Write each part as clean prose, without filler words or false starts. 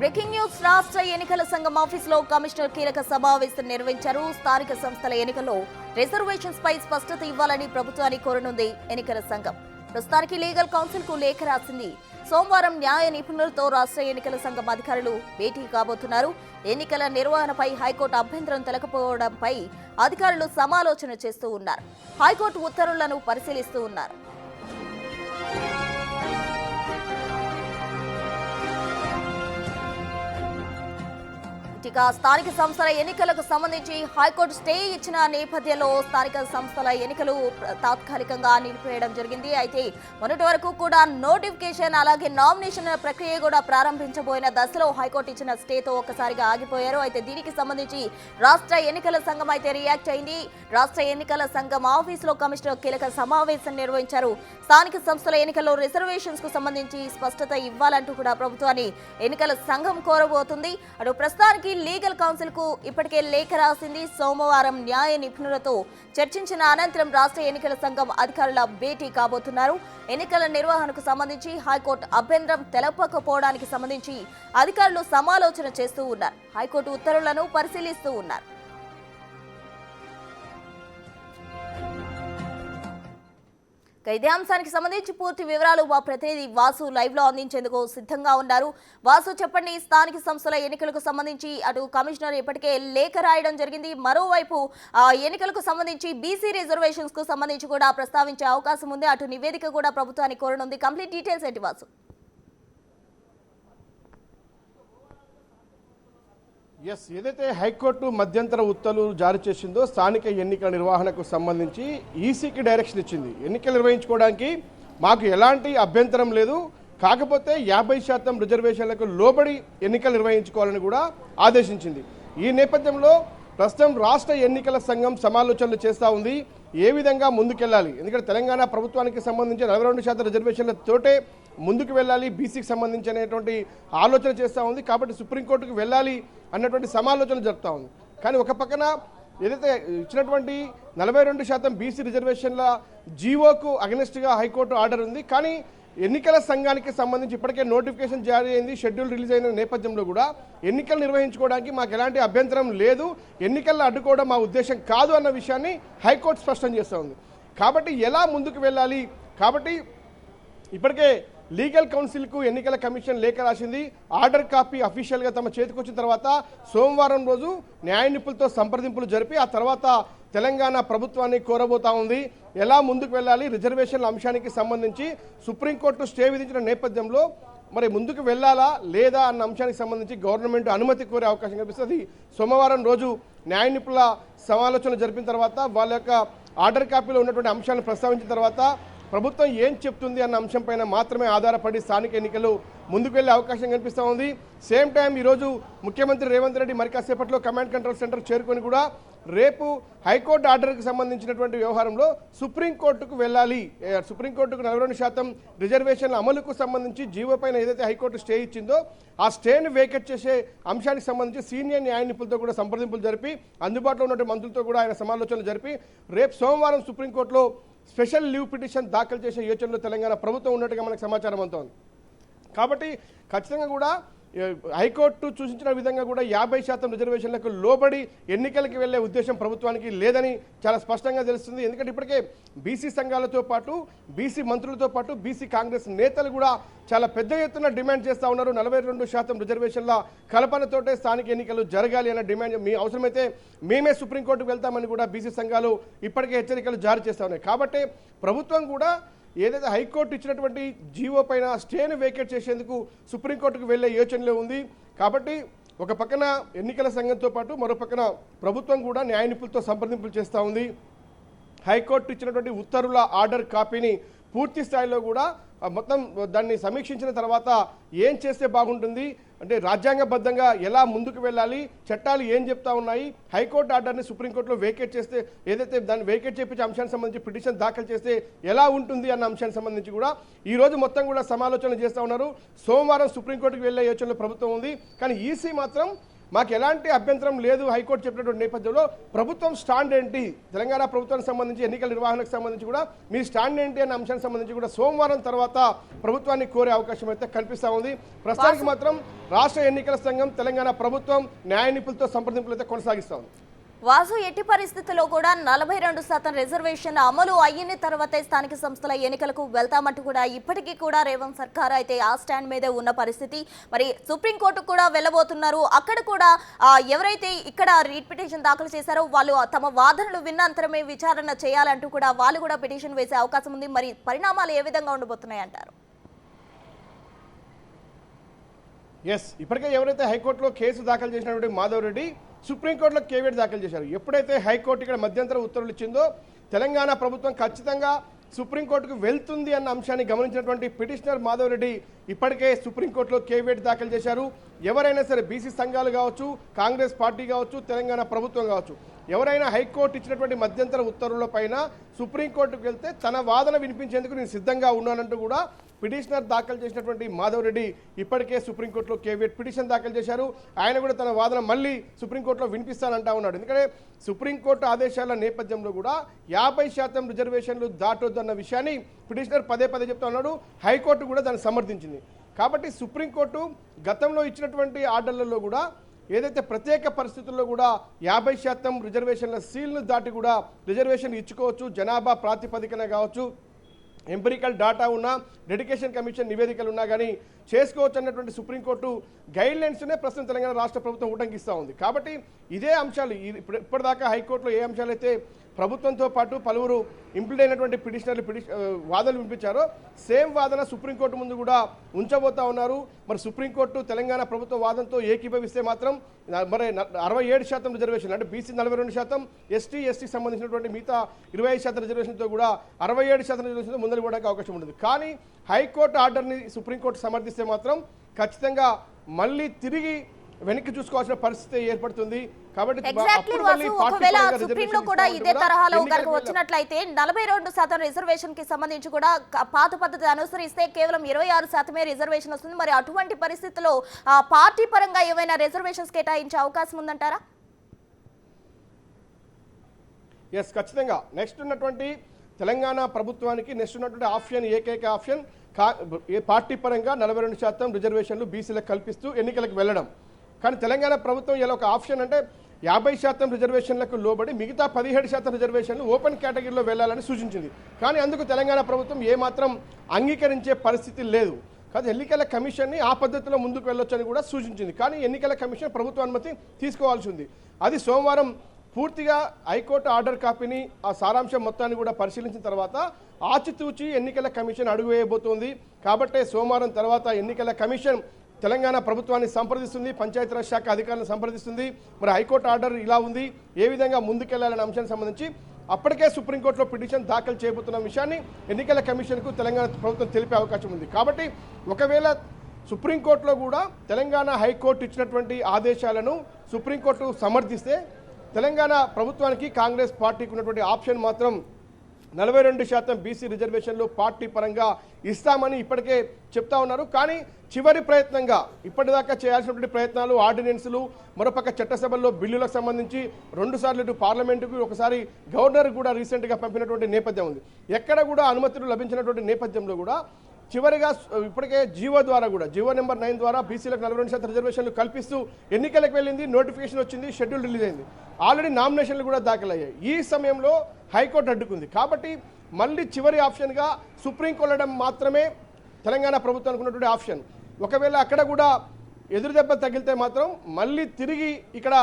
Breaking news రాష్ట్ర ఎన్నికల సంఘం ఆఫీసులో కమిషనర్ కీలక సమావేశం నిర్వహించారు. స్థానిక సంస్థల ఎన్నికల్లో రిజర్వేషన్స్ పై స్పష్టత ఇవ్వాలని ప్రభుత్వాన్ని కోరనుంది ఎన్నికల సంఘం. ప్రస్తుతానికి లీగల్ కౌన్సిల్ కు లేఖ రాసింది. సోమవారం న్యాయ నిపుణులతో రాష్ట్ర ఎన్నికల సంఘం అధికారులు భేటీ కాబోతున్నారు. ఎన్నికల నిర్వహణపై హైకోర్టు అభ్యంతరం తెలకపోవడంపై అధికారులు సమాలోచన చేస్తూ ఉన్నారు. హైకోర్టు ఉత్తర్వులను పరిశీలిస్తూ ఉన్నారు. ఇక స్థానిక సంస్థల ఎన్నికలకు సంబంధించి హైకోర్టు స్టే ఇచ్చిన నేపథ్యంలో స్థానిక సంస్థల ఎన్నికలు తాత్కాలికంగా నిలిపివేయడం జరిగింది. అయితే మొన్నటి వరకు కూడా నోటిఫికేషన్ అలాగే నామినేషన్ ప్రక్రియ కూడా ప్రారంభించబోయిన దశలో హైకోర్టు ఇచ్చిన స్టేతో ఒక్కసారిగా ఆగిపోయారు. అయితే దీనికి సంబంధించి రాష్ట్ర ఎన్నికల సంఘం అయితే రియాక్ట్ అయింది. రాష్ట్ర ఎన్నికల సంఘం ఆఫీసులో కమిషనర్ కీలక సమావేశం నిర్వహించారు. స్థానిక సంస్థల ఎన్నికల్లో రిజర్వేషన్స్ కు సంబంధించి స్పష్టత ఇవ్వాలంటూ కూడా ప్రభుత్వాన్ని ఎన్నికల సంఘం కోరబోతుంది. అటు ప్రస్తుతానికి లీగల్ కౌన్సిల్ కు ఇప్పటికే లేఖ రాసింది. సోమవారం న్యాయ నిపుణులతో చర్చించిన అనంతరం రాష్ట్ర ఎన్నికల సంఘం అధికారుల భేటీ కాబోతున్నారు. ఎన్నికల నిర్వహణకు సంబంధించి హైకోర్టు అభ్యంతరం తెలపకపోవడానికి సంబంధించి అధికారులు సమాలోచన చేస్తూ ఉన్నారు. హైకోర్టు ఉత్తర్వులను పరిశీలిస్తూ ఉన్నారు. ఇదే అంశానికి సంబంధించి పూర్తి వివరాలు మా ప్రతినిధి వాసు లైవ్ లో అందించేందుకు సిద్ధంగా ఉన్నారు. వాసు, చెప్పండి, స్థానిక సంస్థల ఎన్నికలకు సంబంధించి అటు కమిషనర్ ఇప్పటికే లేఖ రాయడం జరిగింది. మరోవైపు ఎన్నికలకు సంబంధించి బీసీ రిజర్వేషన్స్ కు సంబంధించి కూడా ప్రస్తావించే అవకాశం ఉంది. అటు నివేదిక కూడా ప్రభుత్వానికి కోరనుంది. కంప్లీట్ డీటెయిల్స్ ఏంటి వాసు? ఏదైతే హైకోర్టు మధ్యంతర ఉత్తర్వులు జారీ చేసిందో స్థానిక ఎన్నికల నిర్వహణకు సంబంధించి ఈసీకి డైరెక్షన్ ఇచ్చింది. ఎన్నికలు నిర్వహించుకోవడానికి మాకు ఎలాంటి అభ్యంతరం లేదు, కాకపోతే 50% రిజర్వేషన్లకు లోబడి ఎన్నికలు నిర్వహించుకోవాలని కూడా ఆదేశించింది. ఈ నేపథ్యంలో ప్రస్తుతం రాష్ట్ర ఎన్నికల సంఘం సమాలోచనలు చేస్తూ ఉంది. ఏ విధంగా ముందుకెళ్ళాలి, ఎందుకంటే తెలంగాణ ప్రభుత్వానికి సంబంధించి 42% రిజర్వేషన్లతోటే ముందుకు వెళ్ళాలి, బీసీకి సంబంధించి అనేటువంటి ఆలోచన చేస్తూ ఉంది. కాబట్టి సుప్రీంకోర్టుకు వెళ్ళాలి అన్నటువంటి సమాలోచనలు జరుపుతూ ఉంది. కానీ ఒక పక్కన ఏదైతే ఇచ్చినటువంటి 42% బీసీ రిజర్వేషన్ల జీవోకు అగెనిస్ట్గా హైకోర్టు ఆర్డర్ ఉంది. కానీ ఎన్నికల సంఘానికి సంబంధించి ఇప్పటికే నోటిఫికేషన్ జారీ అయింది, షెడ్యూల్ రిలీజ్ అయిన నేపథ్యంలో కూడా ఎన్నికలు నిర్వహించుకోవడానికి మాకు ఎలాంటి అభ్యంతరం లేదు, ఎన్నికలను అడ్డుకోవడం మా ఉద్దేశం కాదు అన్న విషయాన్ని హైకోర్టు స్పష్టం చేస్తూ ఉంది. కాబట్టి ఎలా ముందుకు వెళ్ళాలి, కాబట్టి ఇప్పటికే లీగల్ కౌన్సిల్కు ఎన్నికల కమిషన్ లేఖ రాసింది. ఆర్డర్ కాపీ అఫీషియల్గా తమ చేతికి వచ్చిన తర్వాత సోమవారం రోజు న్యాయ నిపుణులతో సంప్రదింపులు జరిపి ఆ తర్వాత తెలంగాణ ప్రభుత్వాన్ని కోరబోతా ఉంది. ఎలా ముందుకు వెళ్ళాలి, రిజర్వేషన్ల అంశానికి సంబంధించి సుప్రీంకోర్టు స్టే విధించిన నేపథ్యంలో మరి ముందుకు వెళ్ళాలా లేదా అన్న అంశానికి సంబంధించి గవర్నమెంట్ అనుమతి కోరే అవకాశం కనిపిస్తుంది. సోమవారం రోజు న్యాయ నిపుణుల సమాలోచనలు జరిపిన తర్వాత వాళ్ళ యొక్క ఆర్డర్ కాపీలో ఉన్నటువంటి అంశాలను ప్రస్తావించిన తర్వాత ప్రభుత్వం ఏం చెప్తుంది అన్న అంశం పైన మాత్రమే ఆధారపడి స్థానిక ఎన్నికలు ముందుకు వెళ్లే అవకాశం కనిపిస్తూ ఉంది. సేమ్ టైం ఈరోజు ముఖ్యమంత్రి రేవంత్ రెడ్డి మరి కాసేపట్లో కమాండ్ కంట్రోల్ సెంటర్ చేరుకొని కూడా రేపు హైకోర్టు ఆర్డర్కి సంబంధించినటువంటి వ్యవహారంలో సుప్రీంకోర్టుకు వెళ్ళాలి. సుప్రీంకోర్టుకు 42% రిజర్వేషన్ల అమలుకు సంబంధించి జీవో పైన ఏదైతే హైకోర్టు స్టే ఇచ్చిందో ఆ స్టేను వేకెట్ చేసే అంశానికి సంబంధించి సీనియర్ న్యాయ నిపుణులతో కూడా సంప్రదింపులు జరిపి అందుబాటులో ఉన్నటువంటి మంత్రులతో కూడా ఆయన సమాలోచనలు జరిపి రేపు సోమవారం సుప్రీంకోర్టులో స్పెషల్ లీవ్ పిటిషన్ దాఖలు చేసే యోచనలో తెలంగాణ ప్రభుత్వం ఉన్నట్టుగా మనకు సమాచారం అవుతోంది. కాబట్టి ఖచ్చితంగా కూడా హైకోర్టు సూచించిన విధంగా కూడా 50% రిజర్వేషన్లకు లోబడి ఎన్నికలకు వెళ్లే ఉద్దేశం ప్రభుత్వానికి లేదని చాలా స్పష్టంగా తెలుస్తుంది. ఎందుకంటే ఇప్పటికే బీసీ సంఘాలతో పాటు బీసీ మంత్రులతో పాటు బీసీ కాంగ్రెస్ నేతలు కూడా చాలా పెద్ద ఎత్తున డిమాండ్ చేస్తూ ఉన్నారు. 42% రిజర్వేషన్ల కల్పనతోటే స్థానిక ఎన్నికలు జరగాలి అన్న డిమాండ్, మీ అవసరమైతే మేమే సుప్రీంకోర్టుకు వెళ్తామని కూడా బీసీ సంఘాలు ఇప్పటికే హెచ్చరికలు జారీ చేస్తూ ఉన్నాయి. కాబట్టి ప్రభుత్వం కూడా ఏదైతే హైకోర్టు ఇచ్చినటువంటి జీవో పైన స్టేను వేకేట్ చేసేందుకు సుప్రీంకోర్టుకు వెళ్లే యోచనలో ఉంది. కాబట్టి ఒక పక్కన ఎన్నికల సంఘంతో పాటు మరో పక్కన ప్రభుత్వం కూడా న్యాయ నిపుణులతో సంప్రదింపులు చేస్తూ ఉంది. హైకోర్టు ఇచ్చినటువంటి ఉత్తర్వుల ఆర్డర్ కాపీని పూర్తి స్థాయిలో కూడా మొత్తం దాన్ని సమీక్షించిన తర్వాత ఏం చేస్తే బాగుంటుంది, అంటే రాజ్యాంగబద్ధంగా ఎలా ముందుకు వెళ్ళాలి, చట్టాలు ఏం చెప్తా ఉన్నాయి, హైకోర్టు ఆర్డర్ని సుప్రీంకోర్టులో వేకేట్ చేస్తే ఏదైతే దాన్ని వేకేట్ చేయించే అంశానికి సంబంధించి పిటిషన్ దాఖలు చేస్తే ఎలా ఉంటుంది అన్న అంశానికి సంబంధించి కూడా ఈరోజు మొత్తం కూడా సమాలోచనలు చేస్తూ ఉన్నారు. సోమవారం సుప్రీంకోర్టుకు వెళ్లే యోచనలో ప్రభుత్వం ఉంది. కానీ ఈసీ మాత్రం మాకు ఎలాంటి అభ్యంతరం లేదు హైకోర్టు చెప్పినటువంటి నేపథ్యంలో ప్రభుత్వం స్టాండ్ ఏంటి, తెలంగాణ ప్రభుత్వానికి సంబంధించి ఎన్నికల నిర్వహణకు సంబంధించి కూడా మీ స్టాండ్ ఏంటి అనే అంశానికి సంబంధించి కూడా సోమవారం తర్వాత ప్రభుత్వాన్ని కోరే అవకాశం అయితే కల్పిస్తా ఉంది. ప్రస్తుతానికి మాత్రం రాష్ట్ర ఎన్నికల సంఘం తెలంగాణ ప్రభుత్వం న్యాయ నిపుణులతో సంప్రదింపులు అయితే కొనసాగిస్తా ఉంది. వాసు, ఎట్టి పరిస్థితుల్లో కూడా 42% రిజర్వేషన్ అమలు అయిన తర్వాతే స్థానిక సంస్థల ఎన్నికలకు వెళ్తామంటూ కూడా ఇప్పటికీ కూడా రేవంత్ సర్కార్ అయితే ఆ స్టాండ్ మీదే ఉన్న పరిస్థితి. మరి సుప్రీంకోర్టుకు కూడా వెళ్ళబోతున్నారు. అక్కడ కూడా ఎవరైతే ఇక్కడ రీట్ పిటిషన్ దాఖలు చేశారో వాళ్ళు తమ వాదనలు విన్నంతరమే విచారణ చేయాలంటూ కూడా వాళ్ళు కూడా పిటిషన్ వేసే అవకాశం ఉంది. మరి పరిణామాలు ఏ విధంగా ఉండబోతున్నాయి అంటారు? ఇప్పటికే ఎవరైతే హైకోర్టులో కేసు దాఖలు చేసినటువంటి మాధవ్ రెడ్డి సుప్రీంకోర్టులో కేవేట్ దాఖలు చేశారు. ఎప్పుడైతే హైకోర్టు ఇక్కడ మధ్యంతర ఉత్తర్వులు ఇచ్చిందో తెలంగాణ ప్రభుత్వం ఖచ్చితంగా సుప్రీంకోర్టుకు వెళ్తుంది అన్న అంశాన్ని గమనించినటువంటి పిటిషనర్ మాధవ్ రెడ్డి ఇప్పటికే సుప్రీంకోర్టులో కేవేట్ దాఖలు చేశారు. ఎవరైనా సరే బీసీ సంఘాలు కావచ్చు, కాంగ్రెస్ పార్టీ కావచ్చు, తెలంగాణ ప్రభుత్వం కావచ్చు, ఎవరైనా హైకోర్టు ఇచ్చినటువంటి మధ్యంతర ఉత్తర్వుల పైన సుప్రీంకోర్టుకు వెళ్తే తన వాదన వినిపించేందుకు నేను సిద్ధంగా ఉన్నానంటూ కూడా పిటిషనర్ దాఖలు చేసినటువంటి మాధవ్ రెడ్డి ఇప్పటికే సుప్రీంకోర్టులో కేవేట్ పిటిషన్ దాఖలు చేశారు. ఆయన కూడా తన వాదన మళ్ళీ సుప్రీంకోర్టులో వినిపిస్తానంటా ఉన్నాడు. ఎందుకంటే సుప్రీంకోర్టు ఆదేశాల నేపథ్యంలో కూడా 50% రిజర్వేషన్లు దాటొద్దన్న విషయాన్ని పిటిషనర్ పదే చెప్తా ఉన్నాడు. హైకోర్టు కూడా దాన్ని సమర్థించింది. కాబట్టి సుప్రీంకోర్టు గతంలో ఇచ్చినటువంటి ఆర్డర్లలో కూడా ఏదైతే ప్రత్యేక పరిస్థితుల్లో కూడా 50% రిజర్వేషన్ల సీల్ను దాటి కూడా రిజర్వేషన్ ఇచ్చుకోవచ్చు, జనాభా ప్రాతిపదికన కావచ్చు, ఎంపిరికల్ డాటా ఉన్నా, డెడికేషన్ కమిషన్ నివేదికలు ఉన్నా కానీ చేసుకోవచ్చు అన్నటువంటి సుప్రీంకోర్టు గైడ్ లైన్స్నే ప్రస్తుతం తెలంగాణ రాష్ట్ర ప్రభుత్వం ఉటంకిస్తూ ఉంది. కాబట్టి ఇదే అంశాలు ఇప్పటిదాకా హైకోర్టులో ఏ అంశాలు అయితే ప్రభుత్వంతో పాటు పలువురు ఇంప్లీడ్ అయినటువంటి పిటిషనర్లు వాదనలు వినిపించారో సేమ్ వాదన సుప్రీంకోర్టు ముందు కూడా ఉంచబోతా ఉన్నారు. మరి సుప్రీంకోర్టు తెలంగాణ ప్రభుత్వ వాదనతో ఏకీభవిస్తే మాత్రం మరి 67% రిజర్వేషన్ అంటే బీసీ 42%, ఎస్టీ సంబంధించినటువంటి మిగతా 25% రిజర్వేషన్తో కూడా 67% రిజర్వేషన్తో ముందరు పోవడానికి అవకాశం ఉంటుంది. కానీ హైకోర్టు ఆర్డర్ని సుప్రీంకోర్టు సమర్థిస్తే మాత్రం ఖచ్చితంగా మళ్ళీ తిరిగి వెనక్కి చూసుకోవాల్సిన పరిస్థితి ఏర్పడుతుంది. కాబట్టి ఒకవేళ సుప్రీంలో కూడా ఇదే తరహాలో కనుక వచ్చినట్లయితే 42% రిజర్వేషన్ కి సంబంధించి కూడా పాత పద్ధతి అనుసరిస్తే కేవలం 26% రిజర్వేషన్ వస్తుంది. మరి అటువంటి పరిస్థితుల్లో పార్టీ పరంగా ఏమైనా రిజర్వేషన్స్ కేటాయించే అవకాశం ఉందంటారా? ఖచ్చితంగా నెక్స్ట్ ఉన్నటువంటి తెలంగాణ ప్రభుత్వానికి నెక్స్ట్ ఉన్నటువంటి ఆప్షన్ ఏకైక ఆప్షన్ పార్టీ పరంగా 42% రిజర్వేషన్లు బీసీలకు కల్పిస్తూ ఎన్నికలకు వెళ్ళడం. కానీ తెలంగాణ ప్రభుత్వం ఇలా ఒక ఆప్షన్ అంటే 50% రిజర్వేషన్లకు లోబడి మిగతా 17% రిజర్వేషన్లు ఓపెన్ కేటగిరీలో వెళ్లాలని సూచించింది. కానీ అందుకు తెలంగాణ ప్రభుత్వం ఏమాత్రం అంగీకరించే పరిస్థితి లేదు. కాదు ఎన్నికల కమిషన్ని ఆ పద్ధతిలో ముందుకు వెళ్ళొచ్చని కూడా సూచించింది. కానీ ఎన్నికల కమిషన్ ప్రభుత్వ అనుమతి తీసుకోవాల్సి ఉంది. అది సోమవారం పూర్తిగా హైకోర్టు ఆర్డర్ కాపీని ఆ సారాంశం మొత్తాన్ని కూడా పరిశీలించిన తర్వాత ఆచితూచి ఎన్నికల కమిషన్ అడుగు వేయబోతోంది. కాబట్టే సోమవారం తర్వాత ఎన్నికల కమిషన్ తెలంగాణ ప్రభుత్వాన్ని సంప్రదిస్తుంది, పంచాయతీరాజ్ శాఖ అధికారులను సంప్రదిస్తుంది. మరి హైకోర్టు ఆర్డర్ ఇలా ఉంది, ఏ విధంగా ముందుకెళ్లాలనే అంశానికి సంబంధించి అప్పటికే సుప్రీంకోర్టులో పిటిషన్ దాఖలు చేయబోతున్న విషయాన్ని ఎన్నికల కమిషన్కు తెలంగాణ ప్రభుత్వం తెలిపే అవకాశం ఉంది. కాబట్టి ఒకవేళ సుప్రీంకోర్టులో కూడా తెలంగాణ హైకోర్టు ఇచ్చినటువంటి ఆదేశాలను సుప్రీంకోర్టు సమర్థిస్తే తెలంగాణ ప్రభుత్వానికి కాంగ్రెస్ పార్టీకి ఉన్నటువంటి ఆప్షన్ మాత్రం 42% బీసీ రిజర్వేషన్లు పార్టీ పరంగా ఇస్తామని ఇప్పటికే చెప్తా ఉన్నారు. కానీ చివరి ప్రయత్నంగా ఇప్పటిదాకా చేయాల్సినటువంటి ప్రయత్నాలు, ఆర్డినెన్సులు, మరోపక్క చట్టసభల్లో బిల్లులకు సంబంధించి 2 సార్లు ఇటు పార్లమెంటుకు, ఒకసారి గవర్నర్ కూడా రీసెంట్గా పంపినటువంటి నేపథ్యం ఉంది. ఎక్కడ కూడా అనుమతులు లభించినటువంటి నేపథ్యంలో కూడా చివరిగా ఇప్పటికే జీవో ద్వారా కూడా జీవో నెంబర్ 9 ద్వారా బీసీలకు 42% రిజర్వేషన్లు కల్పిస్తూ ఎన్నికలకు వెళ్ళింది, నోటిఫికేషన్ వచ్చింది, షెడ్యూల్ రిలీజ్ అయింది, ఆల్రెడీ నామినేషన్లు కూడా దాఖలయ్యాయి. ఈ సమయంలో హైకోర్టు అడ్డుకుంది. కాబట్టి మళ్ళీ చివరి ఆప్షన్గా సుప్రీంకోర్టు వెళ్ళడం మాత్రమే తెలంగాణ ప్రభుత్వానికి ఉన్నటువంటి ఆప్షన్. ఒకవేళ అక్కడ కూడా ఎదురుదెబ్బ తగిలితే మాత్రం మళ్ళీ తిరిగి ఇక్కడ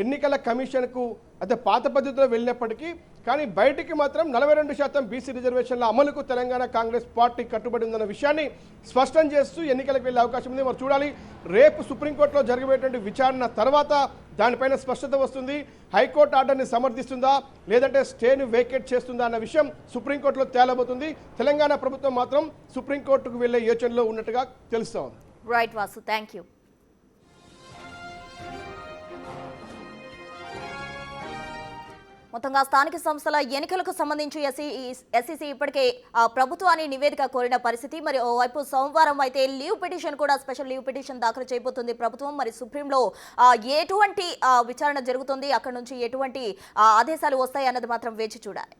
ఎన్నికల కమిషన్కు అదే పాత పద్ధతిలో వెళ్ళినప్పటికీ కానీ బయటికి మాత్రం 42% బీసీ రిజర్వేషన్ల అమలుకు తెలంగాణ కాంగ్రెస్ పార్టీ కట్టుబడి ఉందన్న విషయాన్ని స్పష్టం చేస్తూ ఎన్నికలకు వెళ్ళే అవకాశం ఉంది. మరి చూడాలి, రేపు సుప్రీంకోర్టులో జరగబోయేటువంటి విచారణ తర్వాత దానిపైన స్పష్టత వస్తుంది. హైకోర్టు ఆర్డర్ని సమర్థిస్తుందా లేదంటే స్టేను వేకేట్ చేస్తుందా అన్న విషయం సుప్రీంకోర్టులో తేలబోతుంది. తెలంగాణ ప్రభుత్వం మాత్రం సుప్రీంకోర్టుకు వెళ్లే యోచనలో ఉన్నట్టుగా తెలుస్తూ ఉంది. Right Vasu, thank you. మొత్తంగా స్థానిక సంస్థల ఎన్నికలకు సంబంధించి ఎస్ఈసీ ఇప్పటికే ప్రభుత్వాన్ని నివేదిక కోరిన పరిస్థితి. మరి ఓవైపు సోమవారం అయితే లీవ్ పిటిషన్ కూడా స్పెషల్ లీవ్ పిటిషన్ దాఖలు చేయబోతుంది ప్రభుత్వం. మరి సుప్రీంలో ఎటువంటి విచారణ జరుగుతుంది, అక్కడ నుంచి ఎటువంటి ఆదేశాలు వస్తాయి అన్నది మాత్రం వేచి చూడాలి.